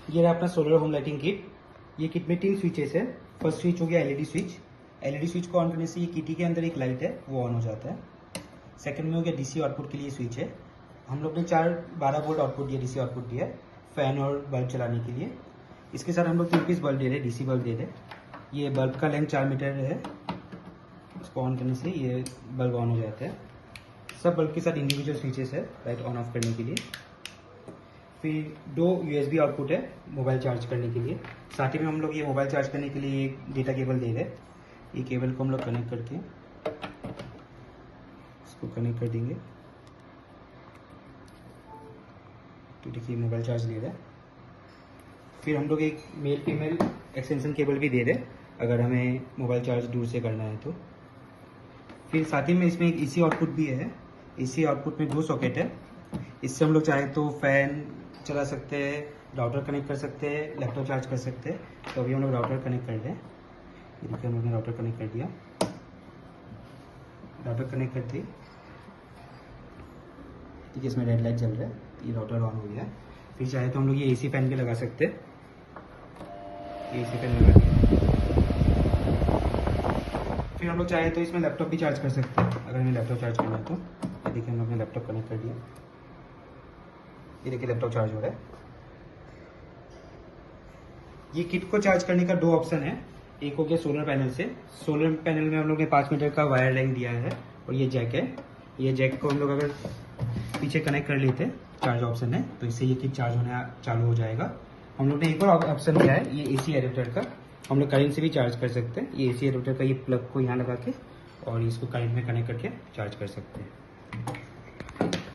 ये रहा अपना सोलर होम लाइटिंग किट। ये किट में 3 स्विचेस है। फर्स्ट स्विच हो गया एलईडी स्विच। एलईडी स्विच को ऑन करने से ये किटी के अंदर एक लाइट है वो ऑन हो जाता है। सेकंड में हो गया डीसी आउटपुट के लिए स्विच है। हम लोग ने 12 वोल्ट आउटपुट दिया, डीसी आउटपुट दिया है फैन और बल्ब चलाने के लिए। इसके साथ हम लोग 3 पीस बल्ब दे रहे हैं, डीसी बल्ब दे रहे हैं। ये बल्ब का लेंथ 4 मीटर है। इसको ऑन करने से ये बल्ब ऑन हो जाता है। सब बल्ब के साथ इंडिविजुअल स्विचेस है लाइट ऑन ऑफ करने के लिए। फिर 2 यूएसबी आउटपुट है मोबाइल चार्ज करने के लिए। साथ ही में हम लोग ये मोबाइल चार्ज करने के लिए एक डेटा केबल दे रहे हैं। ये केबल को हम लोग कनेक्ट करके इसको कनेक्ट कर देंगे तो देखिए मोबाइल चार्ज ले रहा है। फिर हम लोग एक मेल फीमेल एक्सटेंशन केबल भी दे रहे हैं अगर हमें मोबाइल चार्ज दूर से करना है तो। फिर साथ ही में इसमें एक एसी आउटपुट भी है। एसी आउटपुट में 2 सॉकेट है। इससे हम लोग चाहे तो फैन चला सकते हैं, राउटर कनेक्ट कर सकते हैं, लैपटॉप चार्ज कर सकते हैं। तो अभी हम लोग राउटर कनेक्ट कर रहे हैं। ये देखिए हम लोग ने राउटर कनेक्ट कर दिया। राउटर कनेक्ट कर दी। ठीक है, इसमें रेड लाइट जल रहा है, ये राउटर ऑन हो गया। फिर चाहे तो हम लोग ये एसी फैन भी लगा सकते हैं। ये एसी फैन लगा दिया। फिर हम लोग चाहे तो इसमें लैपटॉप भी चार्ज कर सकते हैं अगर हमें लैपटॉप चार्ज करना है तो। ये देखिए हम लोग ने लैपटॉप कनेक्ट कर दिया। ये देखिए लैपटॉप चार्ज हो रहा है। ये किट को चार्ज करने का 2 ऑप्शन है। एक हो गया सोलर पैनल से। सोलर पैनल में हम लोग ने 5 मीटर का वायर लाइन दिया है और ये जैक है। ये जैक को हम लोग अगर पीछे कनेक्ट कर लेते हैं, चार्ज ऑप्शन है, तो इससे ये किट चार्ज होना चालू हो जाएगा। हम लोग ने एक और ऑप्शन दिया है, ये एसी एडेप्टर का। हम लोग करंट से भी चार्ज कर सकते हैं। ये एसी एडेप्टर का ये प्लग को यहाँ लगा के और इसको करंट में कनेक्ट करके चार्ज कर सकते हैं।